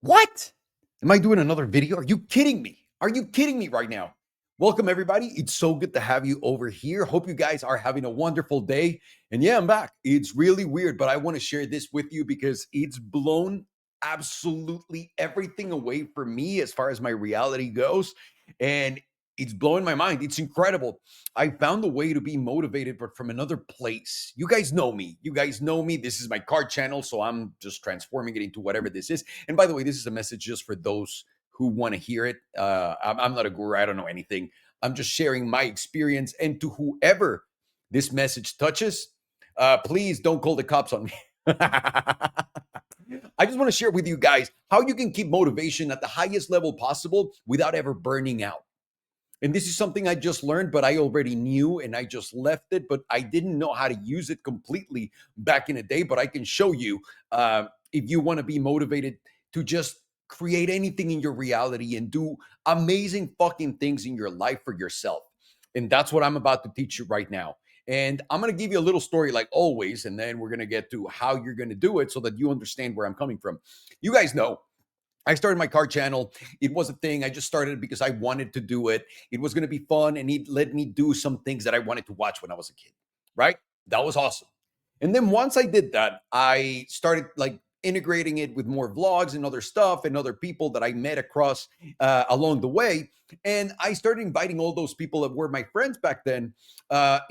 What? Am I doing another video? Are you kidding me? Are you kidding me right now? Welcome, everybody. It's so good to have you over here. Hope you guys are having a wonderful day. And yeah, I'm back. It's really weird, but I want to share this with you because it's blown absolutely everything away for me as far as my reality goes. And it's blowing my mind. It's incredible. I found a way to be motivated, but from another place. You guys know me. You guys know me. This is my card channel. So I'm just transforming it into whatever this is. And by the way, this is a message just for those who want to hear it. I'm not a guru. I don't know anything. I'm just sharing my experience. And to whoever this message touches, please don't call the cops on me. I just want to share with you guys how you can keep motivation at the highest level possible without ever burning out. And this is something I just learned, but I already knew and I just left it, but I didn't know how to use it completely back in the day. But I can show you if you want to be motivated to just create anything in your reality and do amazing fucking things in your life for yourself. And that's what I'm about to teach you right now. And I'm going to give you a little story like always, and then we're going to get to how you're going to do it so that you understand where I'm coming from. You guys know I started my car channel. It was a thing. I just started it because I wanted to do it. It was going to be fun and it let me do some things that I wanted to watch when I was a kid, right? That was awesome. And then once I did that, I started like integrating it with more vlogs and other stuff and other people that I met across along the way. And I started inviting all those people that were my friends back then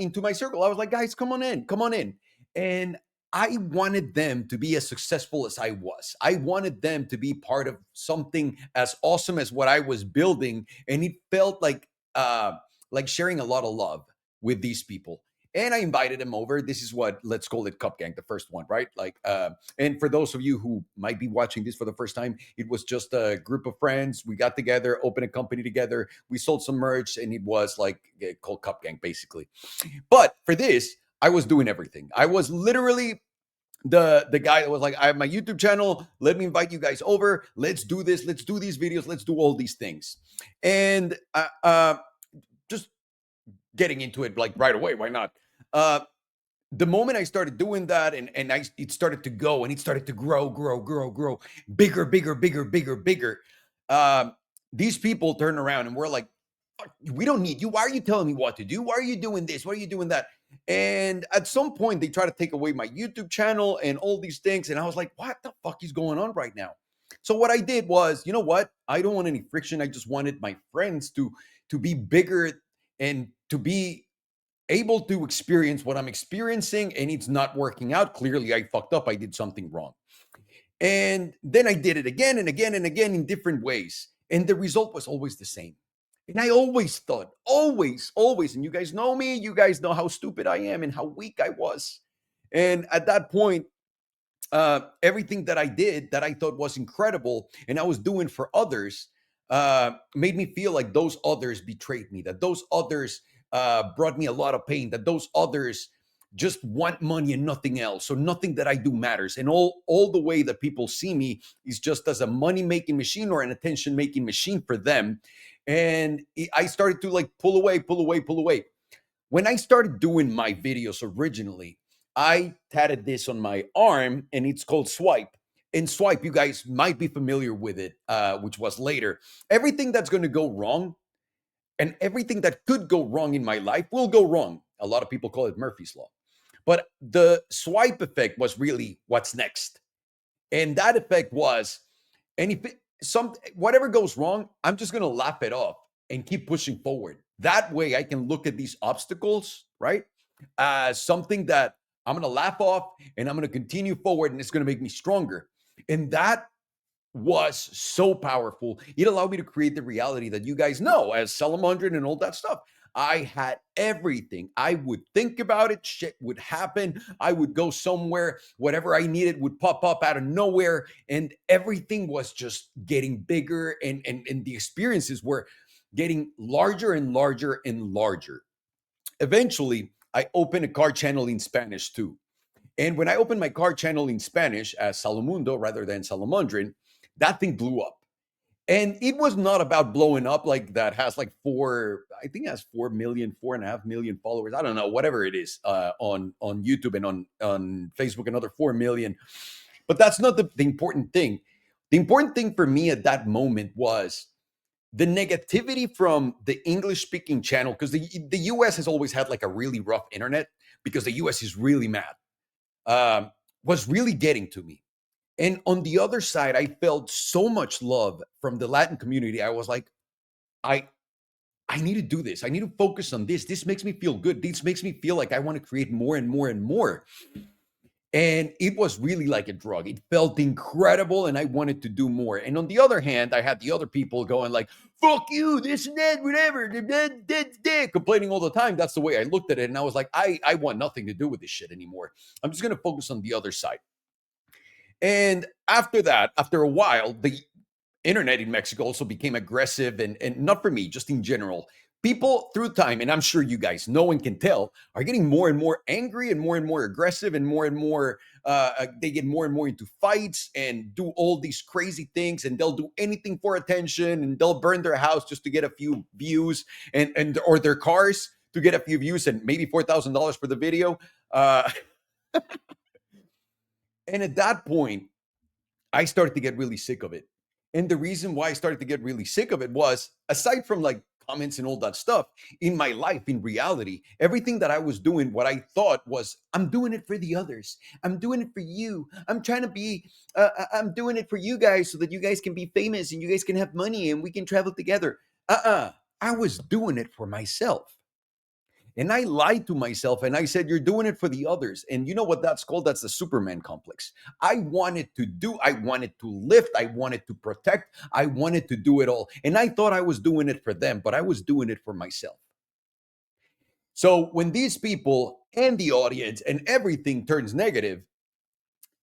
into my circle. I was like, guys, come on in, come on in. And I wanted them to be as successful as I was. I wanted them to be part of something as awesome as what I was building, and it felt like sharing a lot of love with these people. And I invited them over. This is what, let's call it Cup Gang, the first one, right? And for those of you who might be watching this for the first time, it was just a group of friends. We got together, opened a company together. We sold some merch, and it was like called Cup Gang, basically. But for this, I was doing everything. I was literally the guy that was like, I have my YouTube channel. Let me invite you guys over. Let's do this. Let's do these videos. Let's do all these things. And just getting into it like right away. Why not? Uh, the moment I started doing that, and it started to go, and it started to grow, bigger, bigger, bigger, bigger, bigger. Um, these people turn around and we're like, we don't need you. Why are you telling me what to do? Why are you doing this? Why are you doing that? And at some point, they try to take away my YouTube channel and all these things. And I was like, what the fuck is going on right now? So what I did was, you know what? I don't want any friction. I just wanted my friends to be bigger and to be able to experience what I'm experiencing. And it's not working out. Clearly, I fucked up. I did something wrong. And then I did it again and again and again in different ways. And the result was always the same. And I always thought, always, and you guys know me, you guys know how stupid I am and how weak I was. And at that point, everything that I did that I thought was incredible and I was doing for others made me feel like those others betrayed me, that those others brought me a lot of pain, that those others just want money and nothing else. So nothing that I do matters. And all the way that people see me is just as a money making machine or an attention making machine for them. And I started to like pull away, pull away, pull away. When I started doing my videos originally, I tatted this on my arm and it's called Swipe. And Swipe, you guys might be familiar with it, which was later. Everything that's going to go wrong and everything that could go wrong in my life will go wrong. A lot of people call it Murphy's Law. But the swipe effect was really what's next. And that effect was, and if whatever goes wrong, I'm just gonna laugh it off and keep pushing forward. That way I can look at these obstacles, right? As something that I'm gonna laugh off and I'm gonna continue forward and it's gonna make me stronger. And that was so powerful. It allowed me to create the reality that you guys know as Salomondrin and all that stuff. I had everything. I would think about it, shit would happen. I would go somewhere, whatever I needed would pop up out of nowhere, and everything was just getting bigger, and the experiences were getting larger and larger and larger. Eventually, I opened a car channel in Spanish too. And when I opened my car channel in Spanish as Salomundo rather than Salomondrin, that thing blew up. And it was not about blowing up like that has like I think it has 4 million, 4.5 million followers. I don't know, whatever it is on YouTube and on Facebook, another 4 million. But that's not the important thing. The important thing for me at that moment was the negativity from the English speaking channel, because the US has always had like a really rough internet because the US is really mad, um, was really getting to me. And on the other side, I felt so much love from the Latin community. I was like, I I need to do this. I need to focus on this. This makes me feel good. This makes me feel like I want to create more and more and more. And it was really like a drug. It felt incredible and I wanted to do more. And on the other hand, I had the other people going like, fuck you, this and that, whatever, complaining all the time. That's the way I looked at it. And I was like, I want nothing to do with this shit anymore. I'm just going to focus on the other side. And after that, after a while, the internet in Mexico also became aggressive and not for me, just in general. People through time, and I'm sure you guys know and can tell, are getting more and more angry and more aggressive and more. They get more and more into fights and do all these crazy things, and they'll do anything for attention, and they'll burn their house just to get a few views, and or their cars to get a few views, and maybe $4,000 for the video. Uh, and at that point, I started to get really sick of it. And the reason why I started to get really sick of it was, aside from like comments and all that stuff, in my life, in reality, everything that I was doing, what I thought was, I'm doing it for the others. I'm doing it for you. I'm trying to be, I'm doing it for you guys so that you guys can be famous and you guys can have money and we can travel together. I was doing it for myself. And I lied to myself and I said, you're doing it for the others. And you know what that's called? That's the Superman complex. I wanted to lift, I wanted to protect, I wanted to do it all. And I thought I was doing it for them, but I was doing it for myself. So when these people and the audience and everything turns negative,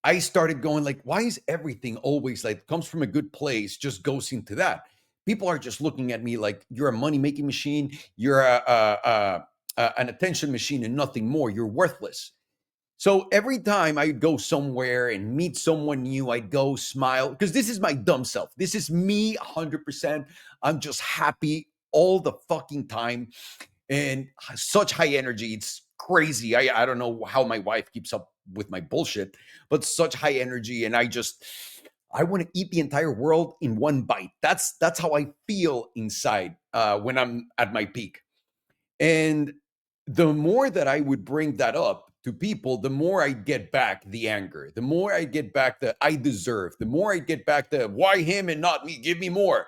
I started going like, why is everything always like comes from a good place, just goes into that? People are just looking at me like you're a money making machine, you're an attention machine, and nothing more. You're worthless. So every time I'd go somewhere and meet someone new, I'd go smile because this is my dumb self. This is me 100%. I'm just happy all the fucking time and such high energy. It's crazy. I don't know how my wife keeps up with my bullshit, but such high energy. And I want to eat the entire world in one bite. That's how I feel inside when I'm at my peak. And the more that I would bring that up to people, the more I get back the anger, the more I get back the I deserve, the more I get back the why him and not me, give me more.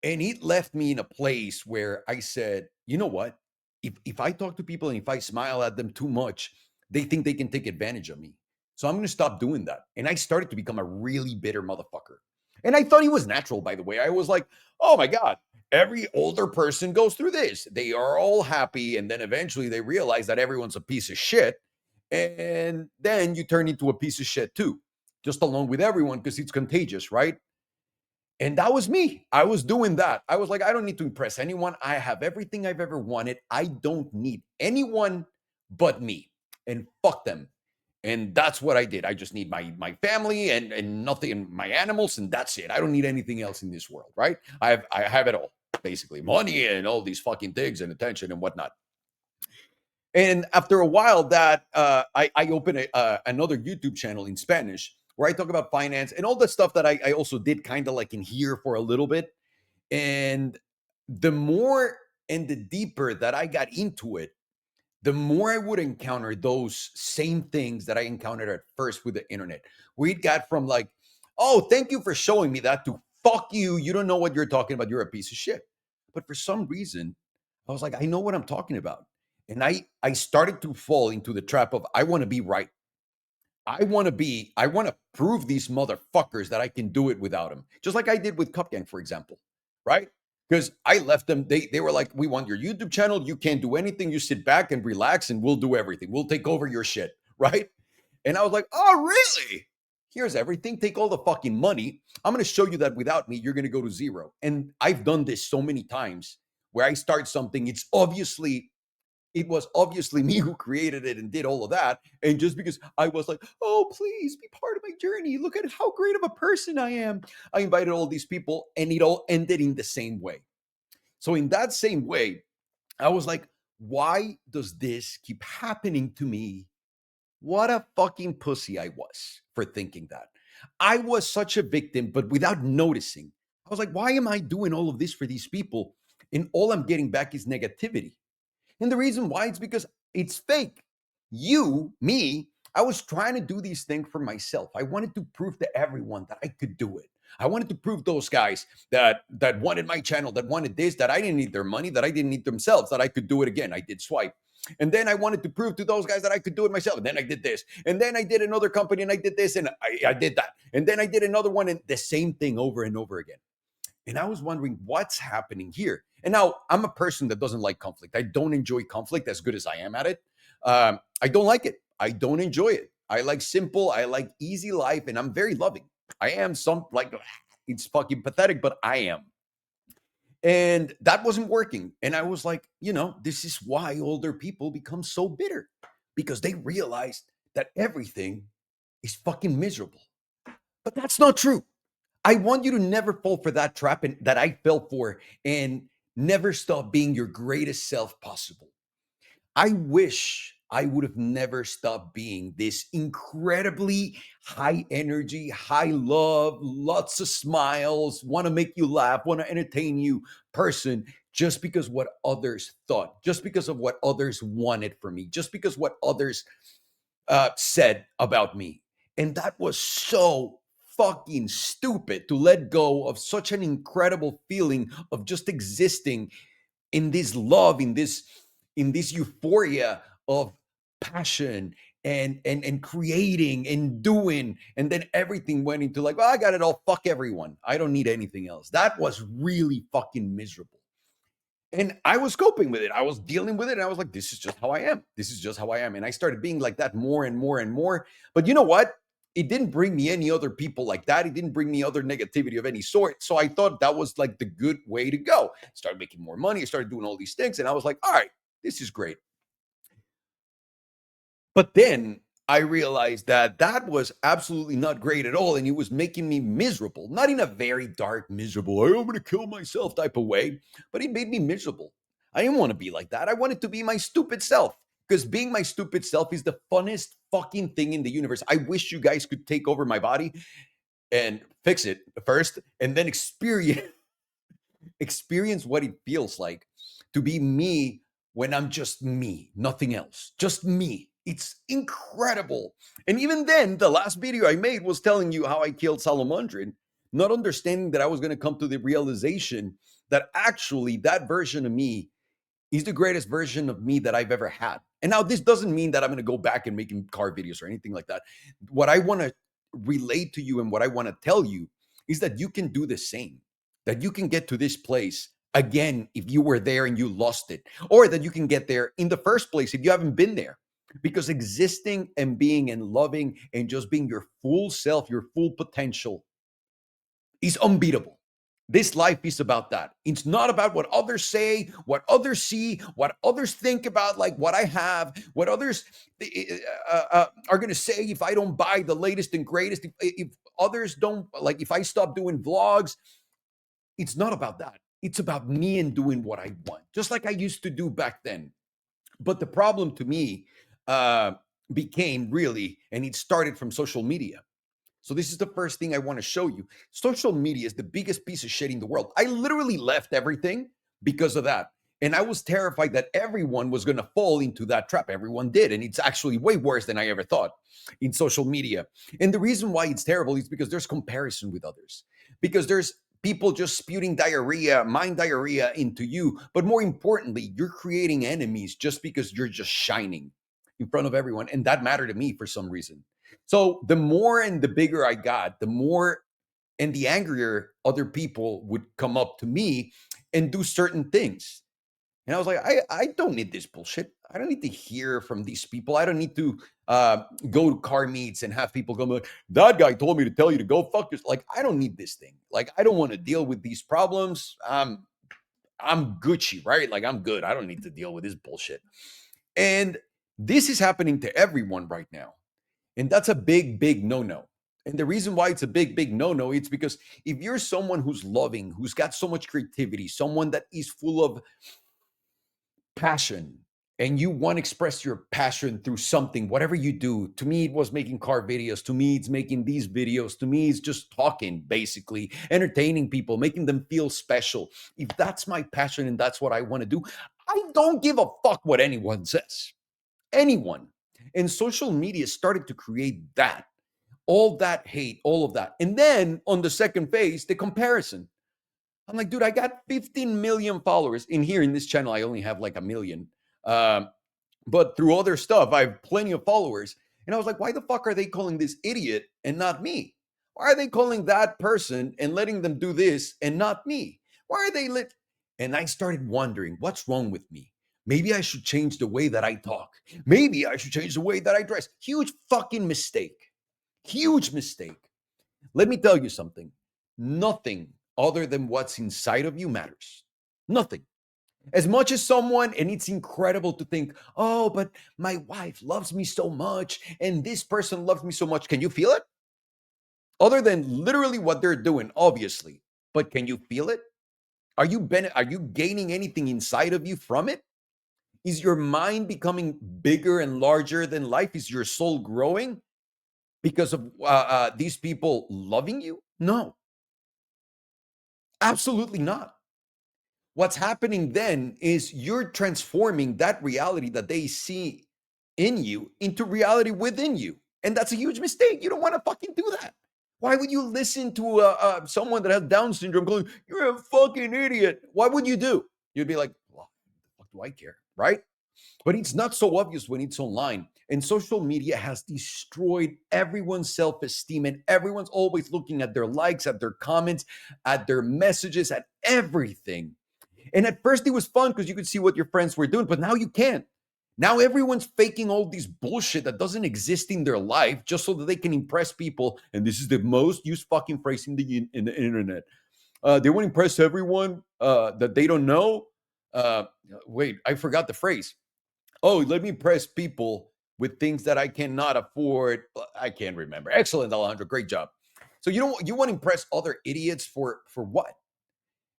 And it left me in a place where I said, you know what? If I talk to people and if I smile at them too much, they think they can take advantage of me. So I'm going to stop doing that. And I started to become a really bitter motherfucker. And I thought he was natural, by the way. I was like, oh my God, every older person goes through this. They are all happy. And then eventually they realize that everyone's a piece of shit. And then you turn into a piece of shit too, just along with everyone because it's contagious, right? And that was me. I was doing that. I was like, I don't need to impress anyone. I have everything I've ever wanted. I don't need anyone but me. And fuck them. And that's what I did. I just need my family and nothing, and my animals, and that's it. I don't need anything else in this world, right? I have it all, basically. Money and all these fucking things and attention and whatnot. And after a while, that I opened another YouTube channel in Spanish where I talk about finance and all the stuff that I also did kind of like in here for a little bit. And the more and the deeper that I got into it, the more I would encounter those same things that I encountered at first with the internet. We got from like, oh, thank you for showing me that to fuck you. You don't know what you're talking about. You're a piece of shit. But for some reason, I was like, I know what I'm talking about. And I started to fall into the trap of I want to be right. I want to prove these motherfuckers that I can do it without them. Just like I did with Cup Gang, for example. Right? Because I left them, they were like, we want your YouTube channel. You can't do anything. You sit back and relax and we'll do everything. We'll take over your shit. Right? And I was like, oh, really? Here's everything. Take all the fucking money. I'm going to show you that without me, you're going to go to zero. And I've done this so many times where I start something. It was obviously me who created it and did all of that. And just because I was like, oh, please be part of my journey. Look at how great of a person I am. I invited all these people and it all ended in the same way. So, in that same way, I was like, why does this keep happening to me? What a fucking pussy I was for thinking that. I was such a victim, but without noticing. I was like, why am I doing all of this for these people? And all I'm getting back is negativity. And the reason why is because it's fake. Me, I was trying to do these things for myself. I wanted to prove to everyone that I could do it. I wanted to prove those guys that wanted my channel, that wanted this, that I didn't need their money, that I didn't need themselves, that I could do it again. I did swipe. And then I wanted to prove to those guys that I could do it myself. And then I did this. And then I did another company and I did this and I did that. And then I did another one and the same thing over and over again. And I was wondering what's happening here. And now I'm a person that doesn't like conflict. I don't enjoy conflict as good as I am at it. I don't like it. I don't enjoy it. I like simple. I like easy life, and I'm very loving. I am it's fucking pathetic, but I am. And that wasn't working. And I was like, this is why older people become so bitter because they realized that everything is fucking miserable. But that's not true. I want you to never fall for that trap that I fell for and never stop being your greatest self possible. I wish I would have never stopped being this incredibly high energy, high love, lots of smiles, want to make you laugh, want to entertain you person just because what others thought, just because of what others wanted from me, just because what others said about me. And that was so fucking stupid to let go of such an incredible feeling of just existing in this love, in this euphoria of passion and creating and doing, and then everything went into like, well, I got it all, fuck everyone, I don't need anything else. That was really fucking miserable. And I was coping with it. I was dealing with it. And I was like, this is just how I am. This is just how I am. And I started being like that more and more and more. But you know what? It didn't bring me any other people like that. It didn't bring me other negativity of any sort. So I thought that was like the good way to go. I started making more money. I started doing all these things. And I was like, all right, this is great. But then I realized that that was absolutely not great at all. And it was making me miserable, not in a very dark, miserable, I'm going to kill myself type of way, but it made me miserable. I didn't want to be like that. I wanted to be my stupid self because being my stupid self is the funnest fucking thing in the universe. I wish you guys could take over my body and fix it first and then experience what it feels like to be me when I'm just me, nothing else, just me. It's incredible. And even then, the last video I made was telling you how I killed Salomondrin, not understanding that I was going to come to the realization that actually that version of me is the greatest version of me that I've ever had. And now this doesn't mean that I'm going to go back and making car videos or anything like that. What I want to relate to you and what I want to tell you is that you can do the same, that you can get to this place again if you were there and you lost it, or that you can get there in the first place if you haven't been there. Because existing and being and loving and just being your full self, your full potential is unbeatable. This life is about that. It's not about what others say, what others see, what others think about, like what I have, what others are going to say if I don't buy the latest and greatest. If others don't, like if I stop doing vlogs, it's not about that. It's about me and doing what I want, just like I used to do back then. But the problem to me became really, and it started from social media. So this is the first thing I want to show you. Social media is the biggest piece of shit in the world. I literally left everything because of that. And I was terrified that everyone was going to fall into that trap. Everyone did. And it's actually way worse than I ever thought in social media. And the reason why it's terrible is because there's comparison with others, because there's people just spewing diarrhea, mind diarrhea into you. But more importantly, you're creating enemies just because you're just shining in front of everyone. And that mattered to me for some reason. So the more and the bigger I got, the more and the angrier other people would come up to me and do certain things. And I was like, I don't need this bullshit. I don't need to hear from these people. I don't need to go to car meets and have people come like, that guy told me to tell you to go fuck yourself. Like, I don't need this thing. Like, I don't want to deal with these problems. I'm Gucci, right? Like, I'm good. I don't need to deal with this bullshit. And this is happening to everyone right now. And that's a big, big no-no. And the reason why it's a big, big no-no, it's because if you're someone who's loving, who's got so much creativity, someone that is full of passion and you want to express your passion through something, whatever you do. To me, it was making car videos. To me, it's making these videos. To me, it's just talking, basically, entertaining people, making them feel special. If that's my passion and that's what I want to do, I don't give a fuck what anyone says. Anyone. And social media started to create that, all that hate, all of that. And then on the second phase, the comparison. I'm like, dude, I got 15 million followers. In here in this channel, I only have like a million. Um, but through other stuff, I have plenty of followers. And I was like, why the fuck are they calling this idiot and not me? Why are they calling that person and letting them do this and not me? Why are they lit? And I started wondering, what's wrong with me? Maybe I should change the way that I talk. Maybe I should change the way that I dress. Huge fucking mistake. Huge mistake. Let me tell you something. Nothing other than what's inside of you matters. Nothing. As much as someone, and it's incredible to think, oh, but my wife loves me so much, and this person loves me so much. Can you feel it? Other than literally what they're doing, obviously. But can you feel it? Are you gaining anything inside of you from it? Is your mind becoming bigger and larger than life? Is your soul growing because of these people loving you? No, absolutely not. What's happening then is you're transforming that reality that they see in you into reality within you. And that's a huge mistake. You don't want to fucking do that. Why would you listen to someone that has Down syndrome going, you're a fucking idiot? What would you do? You'd be like, well, what do I care? Right? But it's not so obvious when it's online. And social media has destroyed everyone's self esteem, and everyone's always looking at their likes, at their comments, at their messages, at everything. And at first it was fun because you could see what your friends were doing, but now you can't. Now everyone's faking all these bullshit that doesn't exist in their life just so that they can impress people. And this is the most used fucking phrase in the internet. They want to impress everyone that they don't know. Uh, Wait, I forgot the phrase. Oh, let me impress people with things that I cannot afford. I can't remember. Excellent, Alejandro. Great job. So you want to impress other idiots for what?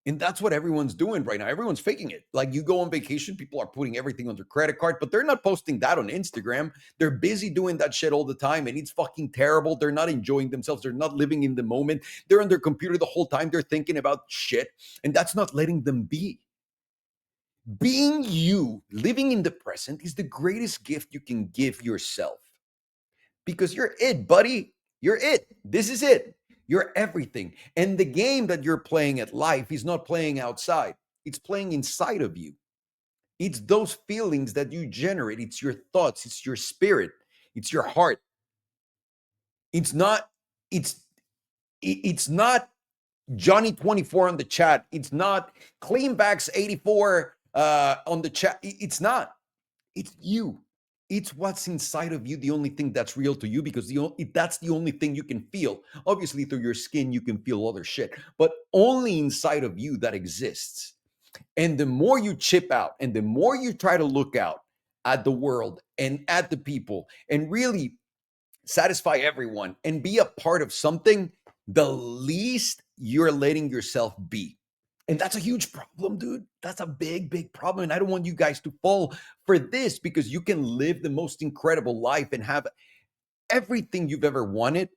And that's what everyone's doing right now. Everyone's faking it. Like you go on vacation, people are putting everything on their credit card, but they're not posting that on Instagram. They're busy doing that shit all the time, and it's fucking terrible. They're not enjoying themselves. They're not living in the moment. They're on their computer the whole time. They're thinking about shit, and that's not letting them be. Being you, living in the present is the greatest gift you can give yourself because you're it, buddy. You're it. This is it. You're everything. And the game that you're playing at life is not playing outside, it's playing inside of you. It's those feelings that you generate. It's your thoughts, it's your spirit, it's your heart. It's not, it's, it's not Johnny 24 on the chat. It's not Cleanbacks 84 on the chat. It's not. It's you. It's what's inside of you, the only thing that's real to you, because that's the only thing you can feel. Obviously, through your skin, you can feel other shit, but only inside of you that exists. And the more you chip out and the more you try to look out at the world and at the people and really satisfy everyone and be a part of something, the least you're letting yourself be. And that's a huge problem, dude. That's a big, big problem. And I don't want you guys to fall for this because you can live the most incredible life and have everything you've ever wanted.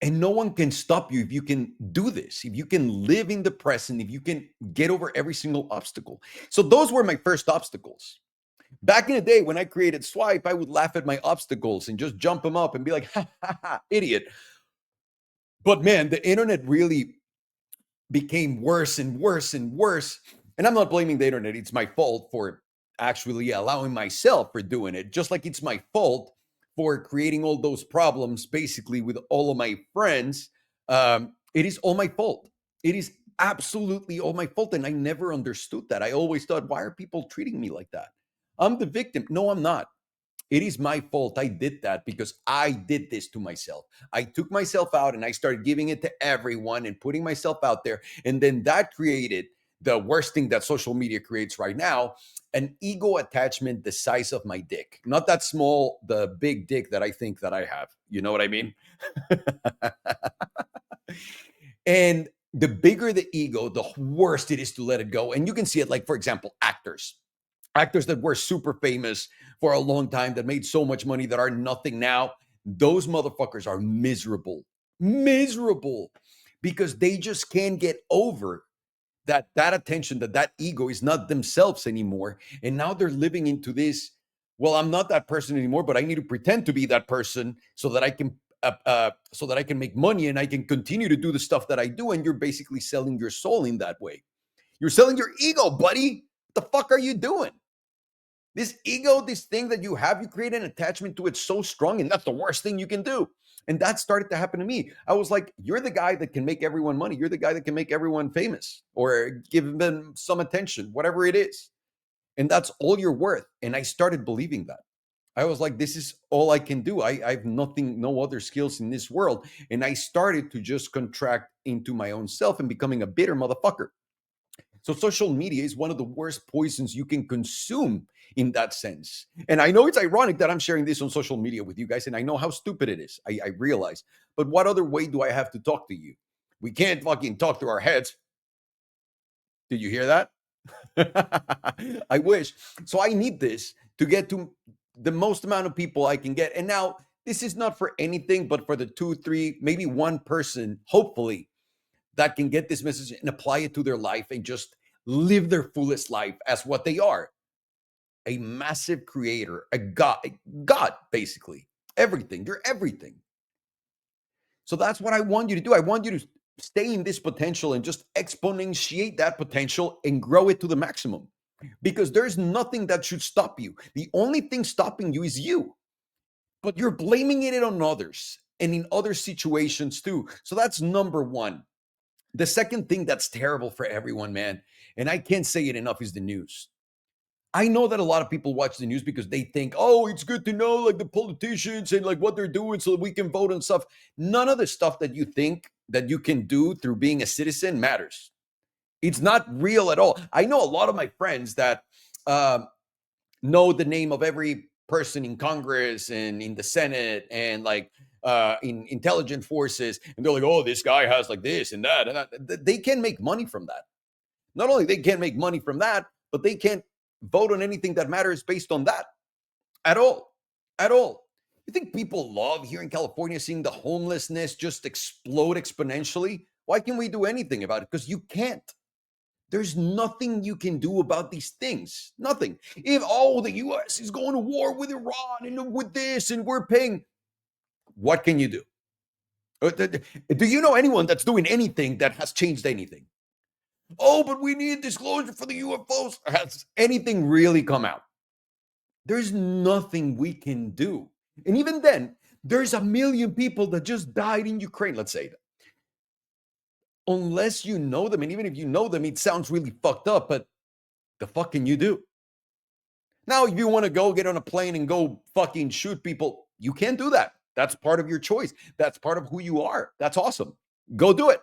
And no one can stop you if you can do this, if you can live in the present, if you can get over every single obstacle. So, those were my first obstacles. Back in the day when I created Swipe, I would laugh at my obstacles and just jump them up and be like, ha ha ha, idiot. But man, the internet really became worse and worse and worse. And I'm not blaming the internet. It's my fault for actually allowing myself for doing it. Just like it's my fault for creating all those problems, basically, with all of my friends. It is all my fault. It is absolutely all my fault. And I never understood that. I always thought, why are people treating me like that? I'm the victim. No, I'm not. It is my fault. I did that because I did this to myself. I took myself out and I started giving it to everyone and putting myself out there. And then that created the worst thing that social media creates right now, an ego attachment the size of my dick. Not that small, the big dick that I think that I have. You know what I mean? And the bigger the ego, the worse it is to let it go. And you can see it, like, for example, actors. actors that were super famous for a long time, that made so much money, that are nothing now. Those motherfuckers are miserable, miserable, because they just can't get over that attention, that ego is not themselves anymore, and now they're living into this. Well, I'm not that person anymore, but I need to pretend to be that person so that I can so that I can make money and I can continue to do the stuff that I do. And you're basically selling your soul in that way. You're selling your ego, buddy. What the fuck are you doing? This ego, this thing that you have, you create an attachment to it so strong, and that's the worst thing you can do. And that started to happen to me. I was like, you're the guy that can make everyone money. You're the guy that can make everyone famous or give them some attention, whatever it is. And that's all you're worth. And I started believing that. I was like, this is all I can do. I have nothing, no other skills in this world. And I started to just contract into my own self and becoming a bitter motherfucker. So social media is one of the worst poisons you can consume in that sense. And I know it's ironic that I'm sharing this on social media with you guys, and I know how stupid it is. I realize. But what other way do I have to talk to you? We can't fucking talk through our heads. Did you hear that? I wish. So I need this to get to the most amount of people I can get. And now this is not for anything, but for the 2, 3, maybe one person, hopefully, that can get this message and apply it to their life and just live their fullest life as what they are, a massive creator, a god basically. Everything. You're everything. So that's what I want you to do. I want you to stay in this potential and just exponentiate that potential and grow it to the maximum, because there's nothing that should stop you. The only thing stopping you is you, but you're blaming it on others and in other situations too. So that's number one. The second thing that's terrible for everyone, man, and I can't say it enough, is the news. I know that a lot of people watch the news because they think, oh, it's good to know like the politicians and like what they're doing so that we can vote and stuff. None of the stuff that you think that you can do through being a citizen matters. It's not real at all. I know a lot of my friends that know the name of every person in Congress and in the Senate and like in intelligence forces, and they're like, oh, this guy has like this and that, and that. They can make money from that. Not only they can't make money from that, but they can't vote on anything that matters based on that at all. At all. You think people love here in California seeing the homelessness just explode exponentially? Why can't we do anything about it? Because you can't. There's nothing you can do about these things. Nothing. If, oh, the US is going to war with Iran and with this, and we're paying, what can you do? Do you know anyone that's doing anything that has changed anything? Oh, but we need disclosure for the UFOs. Has anything really come out? There's nothing we can do. And even then, there's a million people that just died in Ukraine, let's say. Unless you know them, and even if you know them, it sounds really fucked up, but the fuck can you do? Now, if you want to go get on a plane and go fucking shoot people, you can't do that. That's part of your choice. That's part of who you are. That's awesome. Go do it.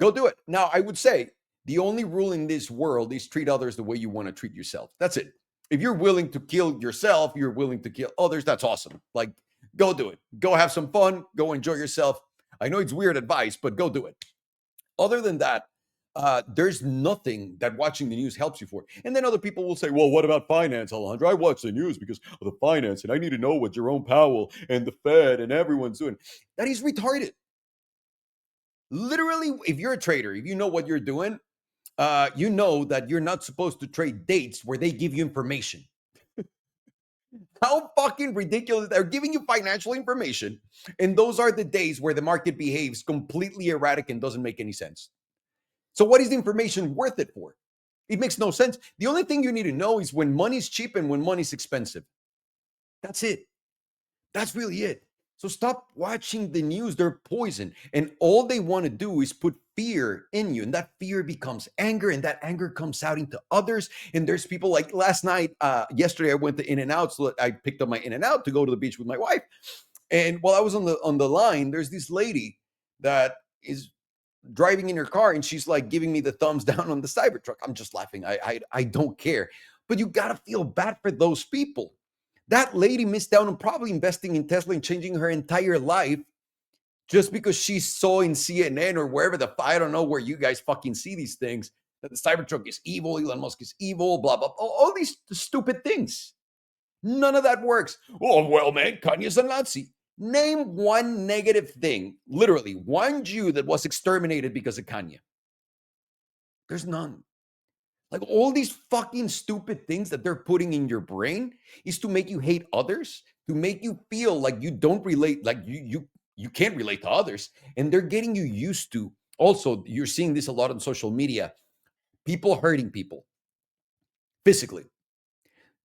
Go do it. Now, I would say the only rule in this world is treat others the way you want to treat yourself. That's it. If you're willing to kill yourself, you're willing to kill others, that's awesome. Like, go do it. Go have some fun. Go enjoy yourself. I know it's weird advice, but go do it. Other than that, there's nothing that watching the news helps you for. And then other people will say, well, what about finance, Alejandro? I watch the news because of the finance, and I need to know what Jerome Powell and the Fed and everyone's doing. That is retarded. Literally, if you're a trader, if you know what you're doing, you know that you're not supposed to trade dates where they give you information. How fucking ridiculous. They're giving you financial information, and those are the days where the market behaves completely erratic and doesn't make any sense. So what is the information worth it for? It makes no sense. The only thing you need to know is when money's cheap and when money's expensive. That's it. That's really it. So stop watching the news. They're poison. And all they want to do is put fear in you. And that fear becomes anger. And that anger comes out into others. And there's people like last night, yesterday, I went to In-N-Out. So I picked up my In-N-Out to go to the beach with my wife. And while I was on the line, there's this lady that is driving in her car, and she's like giving me the thumbs down on the Cybertruck. I'm just laughing. I don't care. But you got to feel bad for those people. That lady missed out on probably investing in Tesla and changing her entire life just because she saw in CNN or wherever I don't know where you guys fucking see these things, that the Cybertruck is evil, Elon Musk is evil, blah, blah, all these stupid things. None of that works. Oh, well, man, Kanye's a Nazi. Name one negative thing, literally one Jew that was exterminated because of Kanye. There's none. Like all these fucking stupid things that they're putting in your brain is to make you hate others, to make you feel like you don't relate, like you can't relate to others, and they're getting you used to. Also, you're seeing this a lot on social media. People hurting people physically.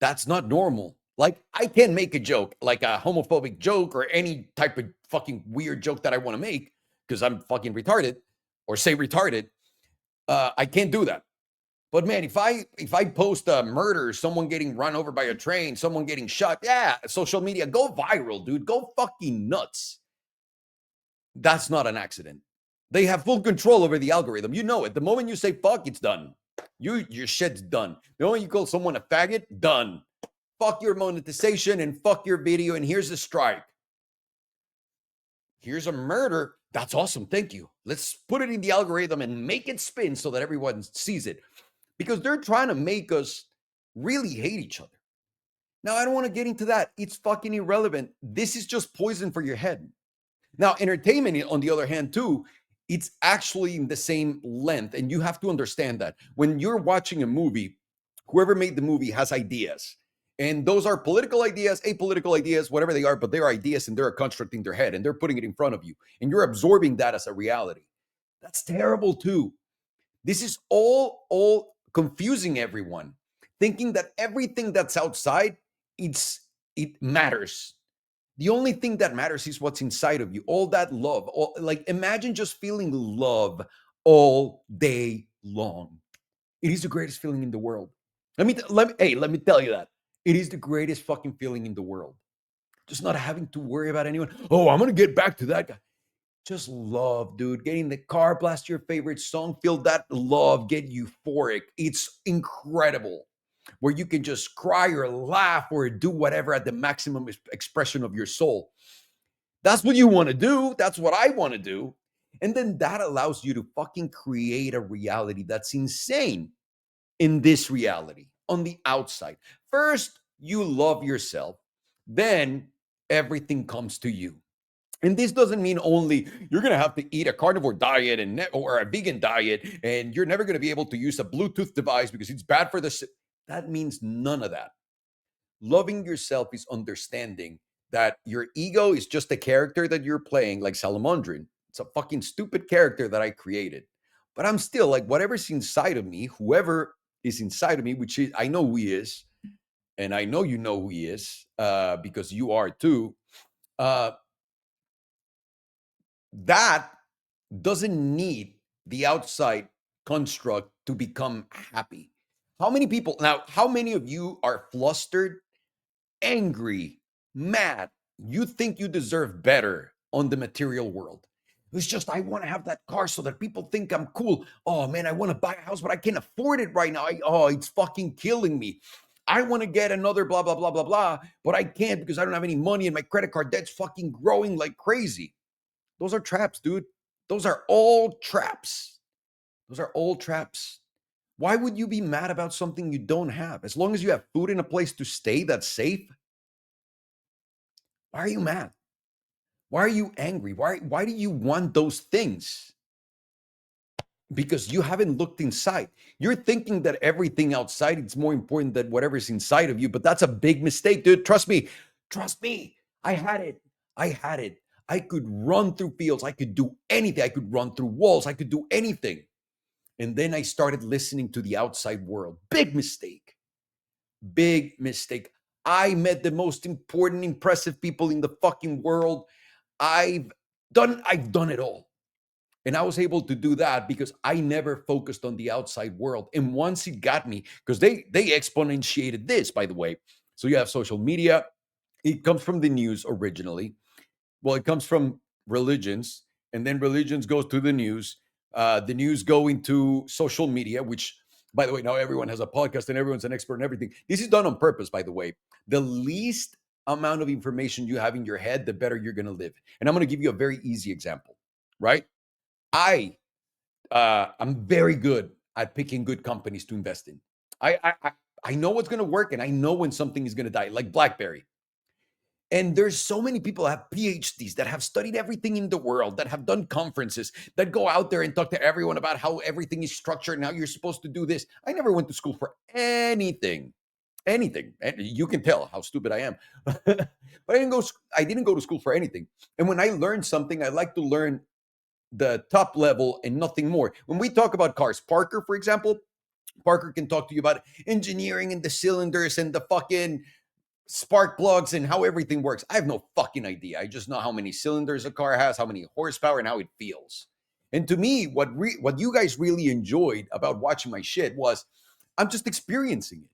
That's not normal. Like I can make a joke, like a homophobic joke or any type of fucking weird joke that I want to make because I'm fucking retarded or say retarded. I can't do that. But man, if I post a murder, someone getting run over by a train, someone getting shot, yeah, social media, go viral, dude. Go fucking nuts. That's not an accident. They have full control over the algorithm. You know it. The moment you say fuck, it's done. Your shit's done. The moment you call someone a faggot, done. Fuck your monetization and fuck your video. And here's a strike. Here's a murder. That's awesome. Thank you. Let's put it in the algorithm and make it spin so that everyone sees it. Because they're trying to make us really hate each other. Now, I don't want to get into that. It's fucking irrelevant. This is just poison for your head. Now, entertainment, on the other hand, too, it's actually in the same length. And you have to understand that when you're watching a movie, whoever made the movie has ideas. And those are political ideas, apolitical ideas, whatever they are, but they're ideas and they're a construct in their head and they're putting it in front of you. And you're absorbing that as a reality. That's terrible, too. This is all confusing everyone, thinking that everything that's outside, it matters. The only thing that matters is what's inside of you. All that love. Like imagine just feeling love all day long. It is the greatest feeling in the world. Let me tell you that. It is the greatest fucking feeling in the world. Just not having to worry about anyone. Oh, I'm gonna get back to that guy. Just love, dude. Get in the car, blast your favorite song, feel that love, get euphoric. It's incredible. Where you can just cry or laugh or do whatever at the maximum expression of your soul. That's what you want to do. That's what I want to do. And then that allows you to fucking create a reality that's insane in this reality on the outside. First, you love yourself, then everything comes to you. And this doesn't mean only you're going to have to eat a carnivore diet or a vegan diet, and you're never going to be able to use a Bluetooth device because it's bad for the. That means none of that. Loving yourself is understanding that your ego is just a character that you're playing, like Salomondrin. It's a fucking stupid character that I created. But I'm still like, whatever's inside of me, whoever is inside of me, which is, I know who he is, and I know you know who he is because you are too. Uh, that doesn't need the outside construct to become happy. How many of you are flustered, angry, mad? You think you deserve better on the material world. It's just, I want to have that car so that people think I'm cool. Oh man, I want to buy a house, but I can't afford it right now. It's fucking killing me. I want to get another blah, blah, blah, blah, blah, but I can't because I don't have any money and my credit card debt's fucking growing like crazy. Those are traps, dude. Those are all traps. Those are all traps. Why would you be mad about something you don't have? As long as you have food and a place to stay that's safe, why are you mad? Why are you angry? Why do you want those things? Because you haven't looked inside. You're thinking that everything outside is more important than whatever's inside of you, but that's a big mistake, dude. Trust me. Trust me. I had it. I had it. I could run through fields. I could do anything. I could run through walls. I could do anything. And then I started listening to the outside world. Big mistake. Big mistake. I met the most important, impressive people in the fucking world. I've done it all. And I was able to do that because I never focused on the outside world. And once it got me, because they exponentiated this, by the way. So you have social media. It comes from the news originally. Well, it comes from religions, and then religions goes to the news. The news go into social media, which, by the way, now everyone has a podcast and everyone's an expert in everything. This is done on purpose, by the way. The least amount of information you have in your head, the better you're going to live. And I'm going to give you a very easy example, right? I'm very good at picking good companies to invest in. I know what's going to work, and I know when something is going to die, like BlackBerry. And there's so many people that have PhDs that have studied everything in the world, that have done conferences, that go out there and talk to everyone about how everything is structured and how you're supposed to do this. I never went to school for anything, anything. And you can tell how stupid I am. But I didn't go to school for anything. And when I learn something, I like to learn the top level and nothing more. When we talk about cars, Parker, for example, Parker can talk to you about engineering and the cylinders and the fucking spark plugs and how everything works. I have no fucking idea. I just know how many cylinders a car has, how many horsepower, and how it feels. And to me, what you guys really enjoyed about watching my shit was I'm just experiencing it.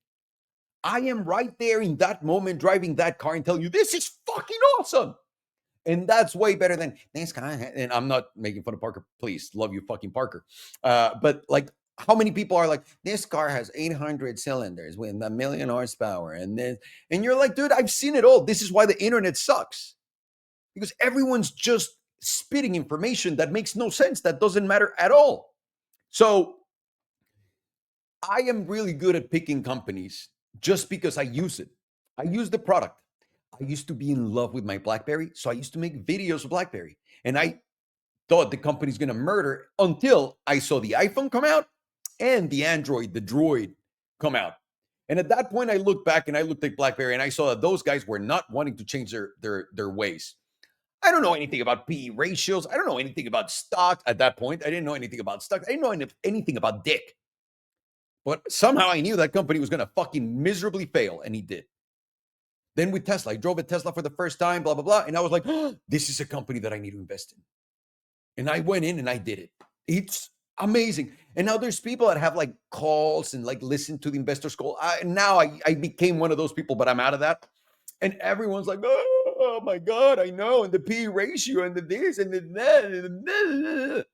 I am right there in that moment driving that car and telling you this is fucking awesome. And that's way better than this guy. And I'm not making fun of Parker. Please, love you, fucking Parker. But like, how many people are like, this car has 800 cylinders with 1,000,000 horsepower, and you're like, dude, I've seen it all. This is why the internet sucks, because everyone's just spitting information that makes no sense, that doesn't matter at all. So I am really good at picking companies just because I use it. I use the product. I used to be in love with my BlackBerry, so I used to make videos of BlackBerry. And I thought the company's going to murder until I saw the iPhone come out and the Android, the Droid, come out. And at that point, I looked back and I looked at BlackBerry and I saw that those guys were not wanting to change their ways. I don't know anything about PE ratios. I don't know anything about stocks at that point. I didn't know anything about stocks. I didn't know anything about dick. But somehow I knew that company was going to fucking miserably fail, and he did. Then with Tesla, I drove a Tesla for the first time, blah, blah, blah. And I was like, oh, this is a company that I need to invest in. And I went in and I did it. It's amazing. And now there's people that have like calls and like listen to the investors call. Now I became one of those people, but I'm out of that. And everyone's like, oh my God, I know. And the P ratio and the this and the that. And the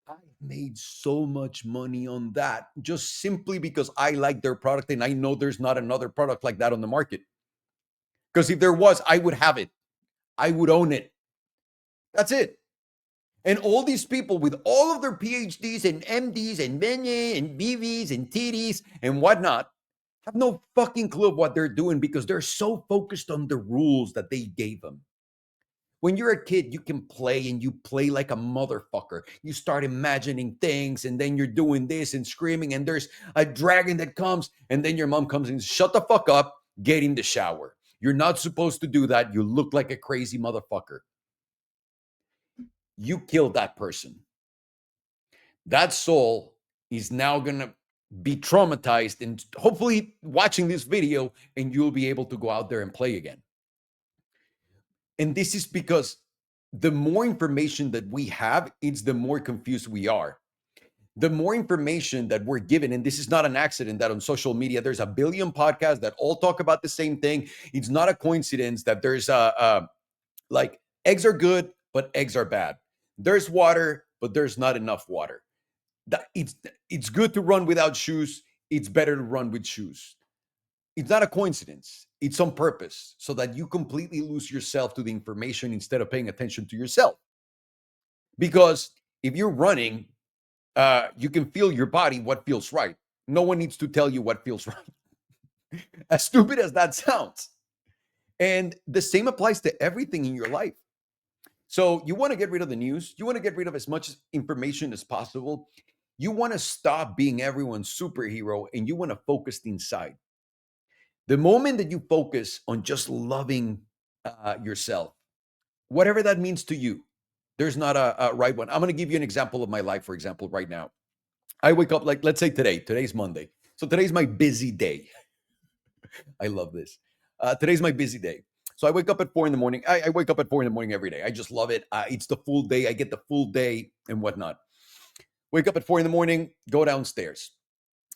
I made so much money on that just simply because I like their product and I know there's not another product like that on the market. Because if there was, I would have it. I would own it. That's it. And all these people with all of their PhDs and MDs and Benye and BVs and TDs and whatnot have no fucking clue of what they're doing because they're so focused on the rules that they gave them. When you're a kid, you can play and you play like a motherfucker. You start imagining things and then you're doing this and screaming and there's a dragon that comes and then your mom comes and shut the fuck up, get in the shower. You're not supposed to do that. You look like a crazy motherfucker. You killed that person. That soul is now going to be traumatized and hopefully watching this video and you'll be able to go out there and play again. And this is because the more information that we have, it's the more confused we are. The more information that we're given, and this is not an accident that on social media, there's a billion podcasts that all talk about the same thing. It's not a coincidence that there's like eggs are good, but eggs are bad. There's water, but there's not enough water. It's good to run without shoes. It's better to run with shoes. It's not a coincidence. It's on purpose so that you completely lose yourself to the information instead of paying attention to yourself. Because if you're running, you can feel your body what feels right. No one needs to tell you what feels right. As stupid as that sounds. And the same applies to everything in your life. So you want to get rid of the news. You want to get rid of as much information as possible. You want to stop being everyone's superhero and you want to focus inside. The moment that you focus on just loving yourself, whatever that means to you, there's not a right one. I'm going to give you an example of my life, for example, right now. I wake up, like, let's say today's Monday. So today's my busy day. I love this. Today's my busy day. So I wake up at 4 in the morning. I wake up at 4 in the morning every day. I just love it. It's the full day. I get the full day and whatnot. Wake up at 4 in the morning, go downstairs.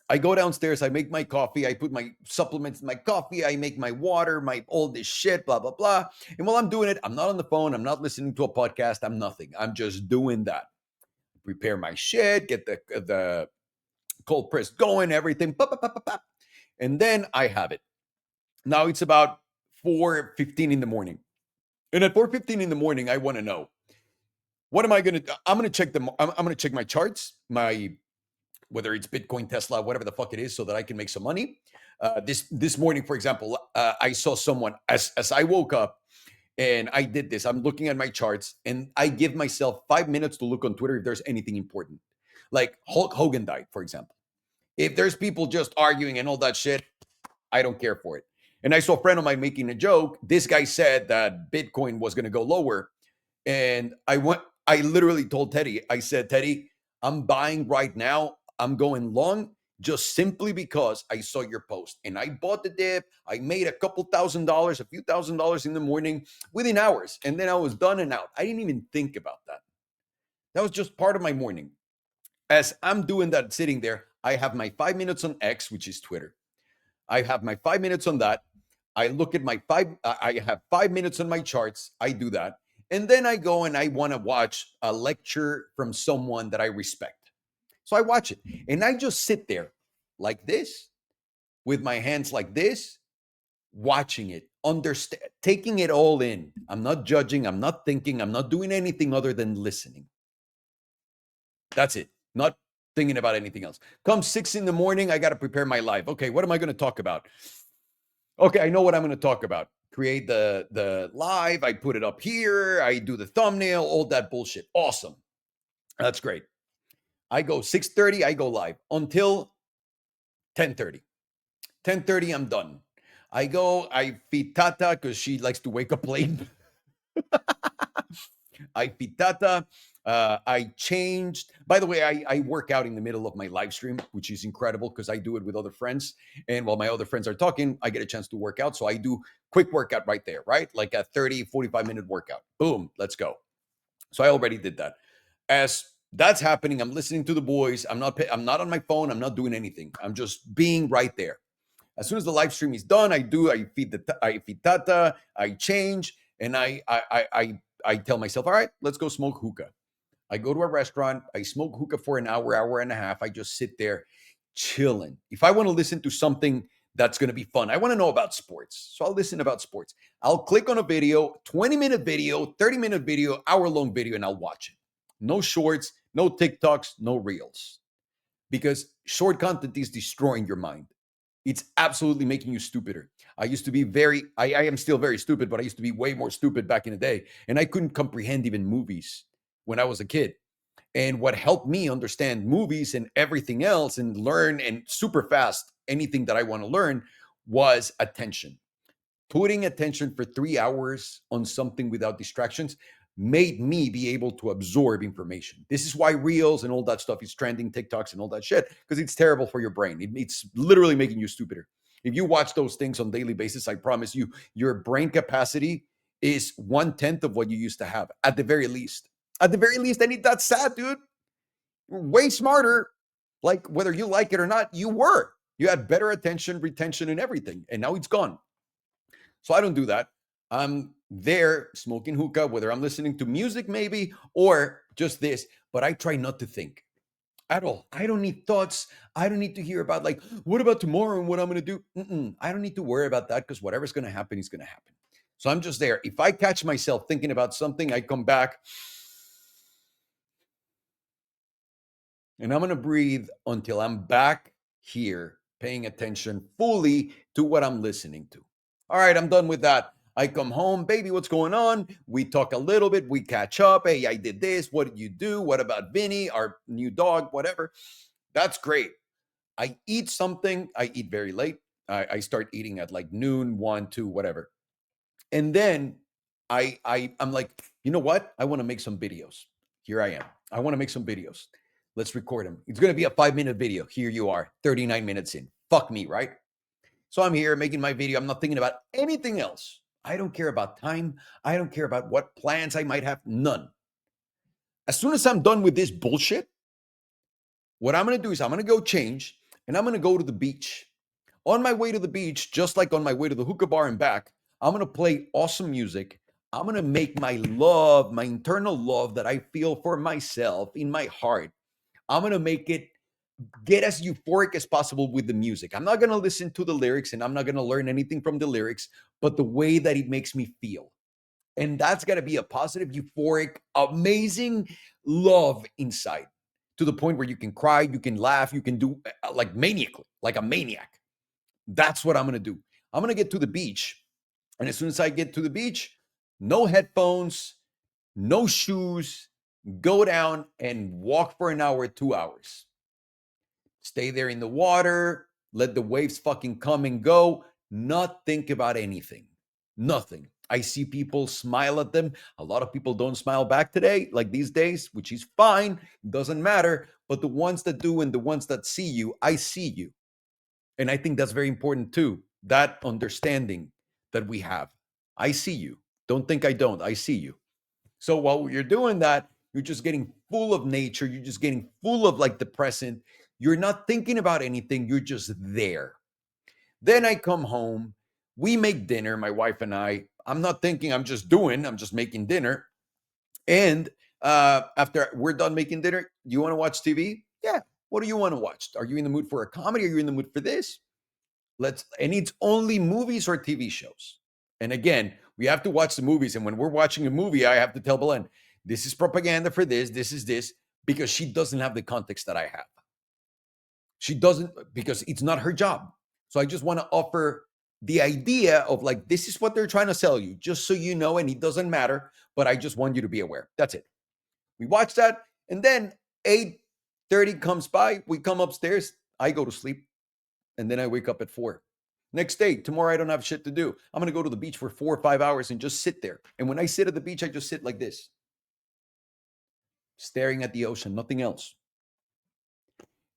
I go downstairs, I make my coffee, I put my supplements in my coffee, I make my water, my all this shit, blah, blah, blah. And while I'm doing it, I'm not on the phone, I'm not listening to a podcast, I'm nothing. I'm just doing that. Prepare my shit, get the cold press going, everything. And then I have it. Now it's about 4:15 in the morning. And at 4:15 in the morning, I want to know, what am I going to do? I'm going to check I'm going to check my charts, my whether it's Bitcoin, Tesla, whatever the fuck it is, so that I can make some money. This morning, for example, I saw someone as I woke up and I did this. I'm looking at my charts and I give myself 5 minutes to look on Twitter if there's anything important. Like Hulk Hogan died, for example. If there's people just arguing and all that shit, I don't care for it. And I saw a friend of mine making a joke. This guy said that Bitcoin was going to go lower. And I literally told Teddy, I said, Teddy, I'm buying right now. I'm going long just simply because I saw your post and I bought the dip. I made a couple $1,000s, a few $1,000s in the morning within hours. And then I was done and out. I didn't even think about that. That was just part of my morning. As I'm doing that, sitting there, I have my 5 minutes on X, which is Twitter. I have my 5 minutes on that. I look at my I have 5 minutes on my charts. I do that. And then I go and I want to watch a lecture from someone that I respect. So I watch it and I just sit there like this with my hands like this, watching it, understand, taking it all in. I'm not judging. I'm not thinking. I'm not doing anything other than listening. That's it. Not thinking about anything else. Come 6 in the morning, I got to prepare my life. Okay, what am I going to talk about? Okay, I know what I'm going to talk about. Create the live. I put it up here. I do the thumbnail. All that bullshit. Awesome. That's great. I go 6:30. I go live until 10:30. 10:30. I'm done. I go. I feed Tata because she likes to wake up late. I pitata. I changed. By the way, I work out in the middle of my live stream, which is incredible because I do it with other friends. And while my other friends are talking, I get a chance to work out. So I do quick workout right there, right? Like a 30, 45-minute workout. Boom, let's go. So I already did that. As that's happening, I'm listening to the boys. I'm not on my phone. I'm not doing anything. I'm just being right there. As soon as the live stream is done, I feed Tata, I change, and I tell myself, all right, let's go smoke hookah. I go to a restaurant, I smoke hookah for an hour, hour and a half. I just sit there chilling. If I want to listen to something that's going to be fun, I want to know about sports. So I'll listen about sports. I'll click on a video, 20-minute video, 30-minute video, hour-long video, and I'll watch it. No shorts, no TikToks, no reels. Because short content is destroying your mind. It's absolutely making you stupider. I used to be I am still very stupid, but I used to be way more stupid back in the day. And I couldn't comprehend even movies when I was a kid. And what helped me understand movies and everything else and learn and super fast anything that I want to learn was attention. Putting attention for 3 hours on something without distractions made me be able to absorb information. This is why reels and all that stuff is trending, TikToks and all that shit, because it's terrible for your brain. It's literally making you stupider. If you watch those things on a daily basis, I promise you, your brain capacity is 1/10 of what you used to have at the very least. At the very least, that's sad, dude. You're way smarter. Like whether you like it or not, you were. You had better attention, retention, and everything. And now it's gone. So I don't do that. I'm there smoking hookah, whether I'm listening to music maybe or just this, but I try not to think at all. I don't need thoughts. I don't need to hear about like, what about tomorrow and what I'm going to do? I don't need to worry about that because whatever's going to happen is going to happen. So I'm just there. If I catch myself thinking about something, I come back and I'm going to breathe until I'm back here paying attention fully to what I'm listening to. All right, I'm done with that. I come home, baby, what's going on? We talk a little bit, we catch up. Hey, I did this. What did you do? What about Vinny, our new dog, whatever? That's great. I eat something. I eat very late. I start eating at like noon, 1, 2, whatever. And then I'm like, you know what? I want to make some videos. Here I am. I want to make some videos. Let's record them. It's going to be a 5-minute video. Here you are, 39 minutes in. Fuck me, right? So I'm here making my video. I'm not thinking about anything else. I don't care about time. I don't care about what plans I might have. None. As soon as I'm done with this bullshit, what I'm going to do is I'm going to go change and I'm going to go to the beach. On my way to the beach, just like on my way to the hookah bar and back, I'm going to play awesome music. I'm going to make my love, my internal love that I feel for myself in my heart. I'm going to make it get as euphoric as possible with the music. I'm not going to listen to the lyrics and I'm not going to learn anything from the lyrics, but the way that it makes me feel. And that's got to be a positive, euphoric, amazing love inside. to the point where you can cry, you can laugh, you can do like maniacally, like a maniac. That's what I'm going to do. I'm going to get to the beach. And as soon as I get to the beach, no headphones, no shoes, go down and walk for an hour, 2 hours. Stay there in the water, let the waves fucking come and go, not think about anything. Nothing. I see people smile at them. A lot of people don't smile back today, like these days, which is fine. Doesn't matter. But the ones that do and the ones that see you, I see you. And I think that's very important too. That understanding that we have. I see you. Don't think I don't. I see you. So while you're doing that, you're just getting full of nature. You're just getting full of like the present. You're not thinking about anything. You're just there. Then I come home. We make dinner, my wife and I. I'm not thinking, I'm just making dinner. And after we're done making dinner, do you want to watch TV? Yeah. What do you want to watch? Are you in the mood for a comedy? Are you in the mood for this? And it's only movies or TV shows. And again, we have to watch the movies. And when we're watching a movie, I have to tell Belen, this is propaganda for this is this, because she doesn't have the context that I have. She doesn't, because it's not her job. So I just want to offer the idea of like, this is what they're trying to sell you, just so you know, and it doesn't matter, but I just want you to be aware. That's it. We watch that. And then 8:30 comes by. We come upstairs. I go to sleep. And then I wake up at 4. Next day, tomorrow I don't have shit to do. I'm going to go to the beach for 4 or 5 hours and just sit there. And when I sit at the beach, I just sit like this, staring at the ocean, nothing else.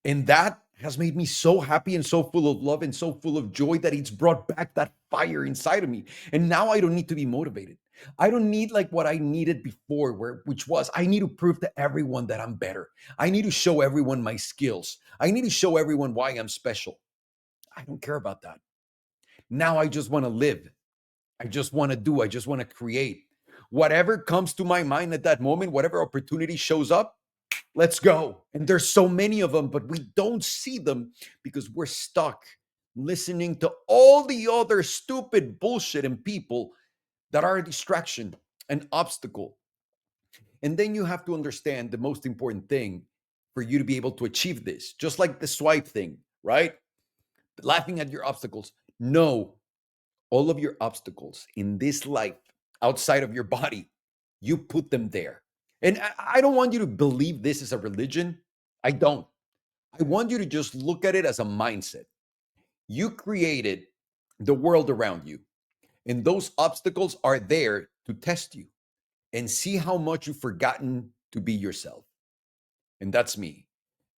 And that has made me so happy and so full of love and so full of joy that it's brought back that fire inside of me. And now I don't need to be motivated. I don't need like what I needed before, which was I need to prove to everyone that I'm better. I need to show everyone my skills. I need to show everyone why I'm special. I don't care about that. Now I just want to live. I just want to do. I just want to create. Whatever comes to my mind at that moment, whatever opportunity shows up, let's go. And there's so many of them, but we don't see them because we're stuck listening to all the other stupid bullshit and people that are a distraction, an obstacle. And then you have to understand the most important thing for you to be able to achieve this, just like the swipe thing, right? Laughing at your obstacles. No, all of your obstacles in this life outside of your body, you put them there. And I don't want you to believe this is a religion. I don't. I want you to just look at it as a mindset. You created the world around you, and those obstacles are there to test you and see how much you've forgotten to be yourself. And that's me.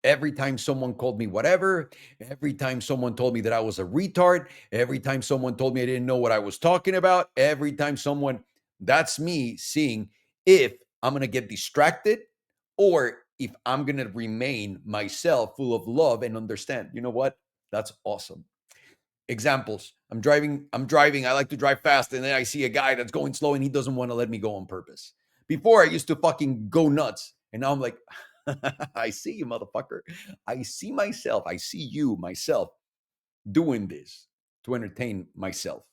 Every time someone called me whatever, every time someone told me that I was a retard, every time someone told me I didn't know what I was talking about, every time someone, that's me seeing if I'm going to get distracted or if I'm going to remain myself full of love and understand, you know what? That's awesome. Examples. I'm driving. I like to drive fast. And then I see a guy that's going slow and he doesn't want to let me go on purpose. Before I used to fucking go nuts. And now I'm like, I see you, motherfucker. I see myself. I see you, myself, doing this to entertain myself.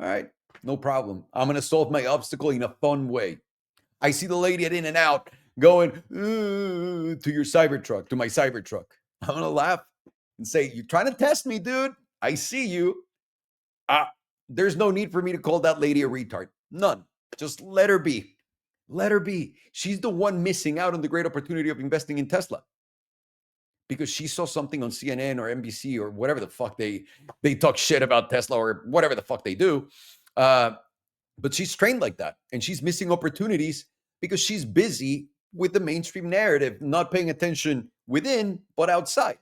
All right. No problem. I'm going to solve my obstacle in a fun way. I see the lady at In and Out going to your Cybertruck, to my Cybertruck. I'm going to laugh and say, you're trying to test me, dude. I see you. There's no need for me to call that lady a retard. None. Just let her be. Let her be. She's the one missing out on the great opportunity of investing in Tesla because she saw something on CNN or NBC or whatever the fuck they talk shit about Tesla or whatever the fuck they do. But she's trained like that, and she's missing opportunities because she's busy with the mainstream narrative, not paying attention within but outside.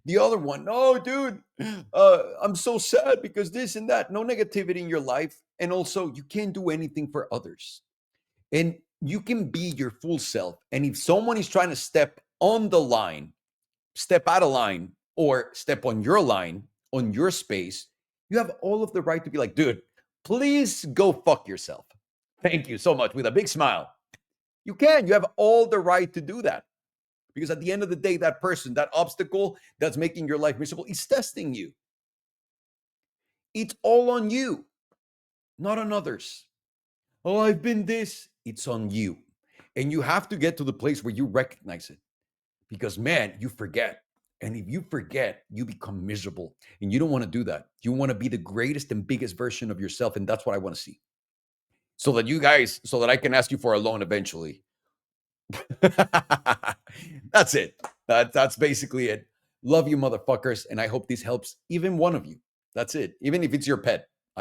The other one, no, dude, I'm so sad because this and that. No negativity in your life. And also, you can't do anything for others. And you can be your full self. And if someone is trying to step on the line, step out of line, or step on your space, you have all of the right to be like, dude, please go fuck yourself. Thank you so much with a big smile. You can. You have all the right to do that. Because at the end of the day, that person, that obstacle that's making your life miserable, is testing you. It's all on you, not on others. Oh, I've been this. It's on you. And you have to get to the place where you recognize it because, man, you forget. And if you forget, you become miserable. And you don't want to do that. You want to be the greatest and biggest version of yourself. And that's what I want to see. So that you guys, so that I can ask you for a loan eventually. That's it. That's basically it. Love you, motherfuckers. And I hope this helps even one of you. That's it. Even if it's your pet.